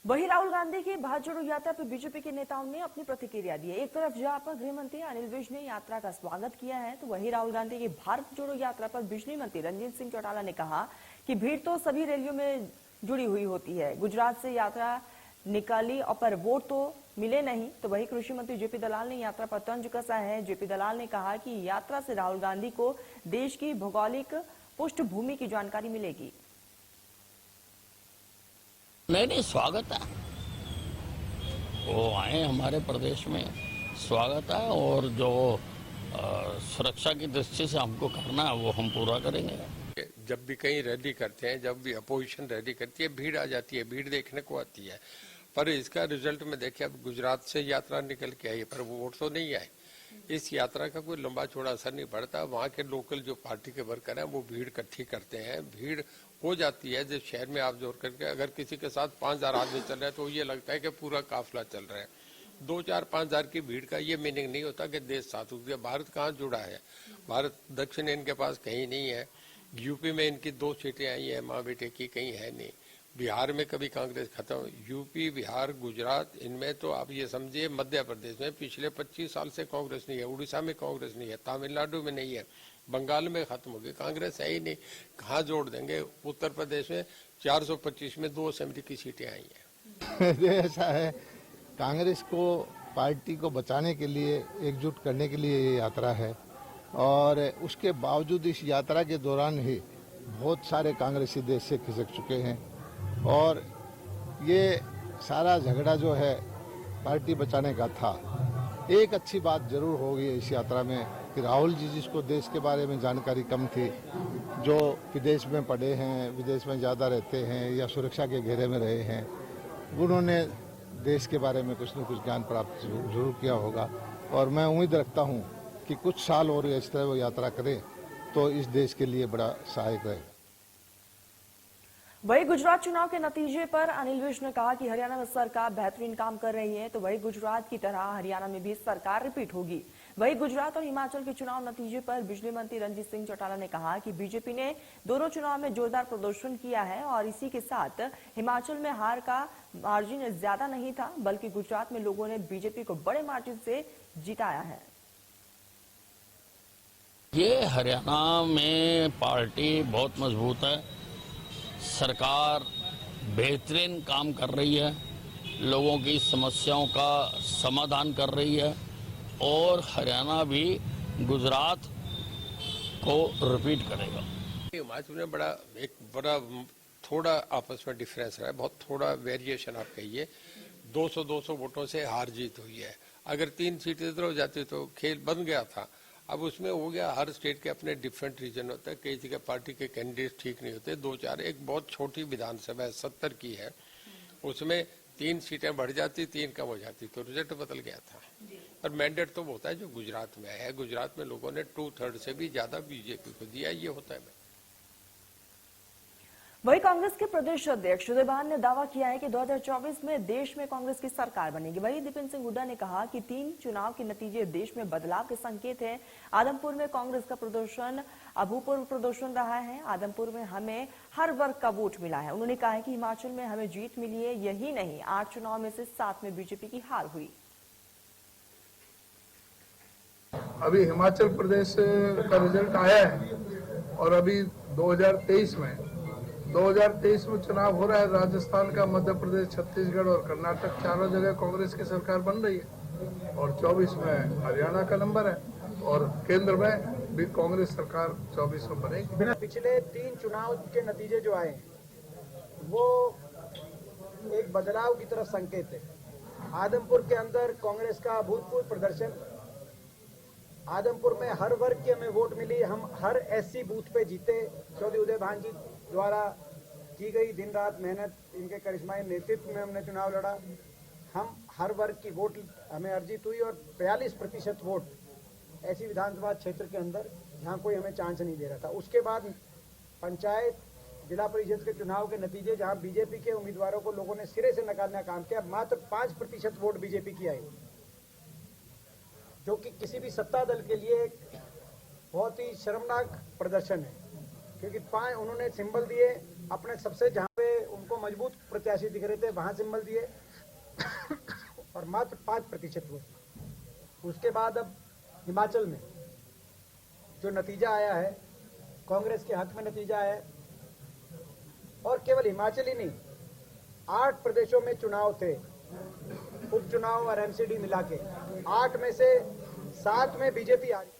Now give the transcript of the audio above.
वहीं राहुल गांधी की भारत जोड़ो यात्रा पर बीजेपी के नेताओं ने अपनी प्रतिक्रिया दी है। एक तरफ जहां गृह मंत्री अनिल विज ने यात्रा का स्वागत किया है, तो वहीं राहुल गांधी की भारत जोड़ो यात्रा पर बिजली मंत्री रणजीत सिंह चौटाला ने कहा कि भीड़ तो सभी रैलियों में जुड़ी हुई होती है। गुजरात से यात्रा निकाली और पर वोट तो मिले नहीं। तो वहीं कृषि मंत्री जेपी दलाल ने यात्रा पर तंज कसा है। जेपी दलाल ने कहा कि यात्रा से राहुल गांधी को देश की भौगोलिक पृष्ठभूमि की जानकारी मिलेगी। नहीं, स्वागत है। वो आए हमारे प्रदेश में, स्वागत है। और जो सुरक्षा की दृष्टि से हमको करना है वो हम पूरा करेंगे। जब भी कहीं रैली करते हैं, जब भी अपोजिशन रैली करती है, भीड़ आ जाती है, भीड़ देखने को आती है। पर इसका रिजल्ट में देखिए, अब गुजरात से यात्रा निकल के आई, पर वोट तो नहीं आए। इस यात्रा का कोई लंबा चौड़ा असर नहीं पड़ता। वहाँ के लोकल जो पार्टी के वर्कर हैं वो भीड़ इकट्ठी करते हैं, भीड़ हो जाती है। जब शहर में आप जोर करके अगर किसी के साथ 5,000 आदमी चल रहे हैं तो ये लगता है कि पूरा काफिला चल रहा है। 2-4, 5,000 की भीड़ का ये मीनिंग नहीं होता कि देश साथ हो गया। भारत कहाँ जुड़ा है? भारत दक्षिण इनके पास कहीं नहीं है। यूपी में इनकी 2 सीटें आई है माँ बेटे की, कहीं है नहीं। बिहार में कभी कांग्रेस खत्म, यूपी, बिहार, गुजरात, इनमें तो आप ये समझिए मध्य प्रदेश में पिछले 25 साल से कांग्रेस नहीं है, उड़ीसा में कांग्रेस नहीं है, तमिलनाडु में नहीं है, बंगाल में खत्म हो गई, कांग्रेस है ही नहीं। कहाँ जोड़ देंगे? उत्तर प्रदेश में 425 में 2 असेंबली की सीटें आई हैं। ऐसा है, कांग्रेस को पार्टी को बचाने के लिए, एकजुट करने के लिए ये यात्रा है। और उसके बावजूद इस यात्रा के दौरान ही बहुत सारे कांग्रेसी देश से खिसक चुके हैं। और ये सारा झगड़ा जो है पार्टी बचाने का था। एक अच्छी बात जरूर होगी इस यात्रा में कि राहुल जी, जिसको देश के बारे में जानकारी कम थी, जो विदेश में पढ़े हैं, विदेश में ज़्यादा रहते हैं या सुरक्षा के घेरे में रहे हैं, उन्होंने देश के बारे में कुछ न कुछ ज्ञान प्राप्त जरूर किया होगा। और मैं उम्मीद रखता हूँ कि कुछ साल और इस तरह वो यात्रा करें तो इस देश के लिए बड़ा सहायक रहेगा। वही गुजरात चुनाव के नतीजे पर अनिल विज ने कहा कि हरियाणा में सरकार बेहतरीन काम कर रही है, तो वही गुजरात की तरह हरियाणा में भी सरकार रिपीट होगी। वही गुजरात और हिमाचल के चुनाव नतीजे पर बिजली मंत्री रणजीत सिंह चौटाला ने कहा कि बीजेपी ने दोनों चुनाव में जोरदार प्रदर्शन किया है और इसी के साथ हिमाचल में हार का मार्जिन ज्यादा नहीं था, बल्कि गुजरात में लोगों ने बीजेपी को बड़े मार्जिन से जिताया है। ये हरियाणा में पार्टी बहुत मजबूत है, सरकार बेहतरीन काम कर रही है, लोगों की समस्याओं का समाधान कर रही है और हरियाणा भी गुजरात को रिपीट करेगा। हिमाचल में बड़ा थोड़ा आपस में डिफरेंस रहा है, बहुत थोड़ा वेरिएशन आप कहिए। 200 वोटों से हार जीत हुई है। अगर 3 सीटें इधर हो जाती तो खेल बन गया था। अब उसमें हो गया, हर स्टेट के अपने डिफरेंट रीजन होता है, कई जगह पार्टी के कैंडिडेट ठीक नहीं होते। 2-4 एक बहुत छोटी विधानसभा है, 70 की है, उसमें 3 सीटें बढ़ जाती, 3 कम हो जाती, तो रिजल्ट बदल गया था। और मैंडेट तो वो होता है जो गुजरात में आया है। गुजरात में लोगों ने 2/3 से भी ज्यादा बीजेपी को दिया, ये होता है। वही कांग्रेस के प्रदेश अध्यक्ष उदय भान ने दावा किया है कि 2024 में देश में कांग्रेस की सरकार बनेगी। वही दीपेंद्र सिंह हुड्डा ने कहा कि 3 चुनाव के नतीजे देश में बदलाव के संकेत हैं। आदमपुर में कांग्रेस का प्रदर्शन अभूतपूर्व प्रदर्शन रहा है। आदमपुर में हमें हर वर्ग का वोट मिला है। उन्होंने कहा है कि हिमाचल में हमें जीत मिली है। यही नहीं, 8 चुनाव में से 7 में बीजेपी की हार हुई। अभी हिमाचल प्रदेश का रिजल्ट आया है और अभी 2023 में चुनाव हो रहा है। राजस्थान का, मध्य प्रदेश, छत्तीसगढ़ और कर्नाटक, चारों जगह कांग्रेस की सरकार बन रही है और 24 में हरियाणा का नंबर है और केंद्र में भी कांग्रेस सरकार 24 में बनेगी। पिछले 3 चुनाव के नतीजे जो आए वो एक बदलाव की तरफ संकेत है। आदमपुर के अंदर कांग्रेस का अभूतपूर्व प्रदर्शन, आदमपुर में हर वर्ग की हमें वोट मिली, हम हर एससी बूथ पे जीते। चौधरी उदय भान जी द्वारा की गई दिन रात मेहनत, इनके करिश्माई नेतृत्व में हमने चुनाव लड़ा। हम हर वर्ग की वोट हमें अर्जित हुई और 42% वोट ऐसी विधानसभा क्षेत्र के अंदर जहां कोई हमें चांस नहीं दे रहा था। उसके बाद पंचायत, जिला परिषद के चुनाव के नतीजे जहां बीजेपी के उम्मीदवारों को लोगों ने सिरे से नकारने का काम किया, मात्र 5% वोट बीजेपी की आई, जो कि किसी भी सत्ता दल के लिए बहुत ही शर्मनाक प्रदर्शन है। क्योंकि उन्होंने सिंबल दिए अपने सबसे, जहां पे उनको मजबूत प्रत्याशी दिख रहे थे, वहां सिंबल दिए और मात्र 5% हुए। उसके बाद अब हिमाचल में जो नतीजा आया है, कांग्रेस के हक में नतीजा आया है। और केवल हिमाचल ही नहीं, 8 प्रदेशों में चुनाव थे, उपचुनाव और एमसीडी मिला के 8 में से 7 में बीजेपी आ रही।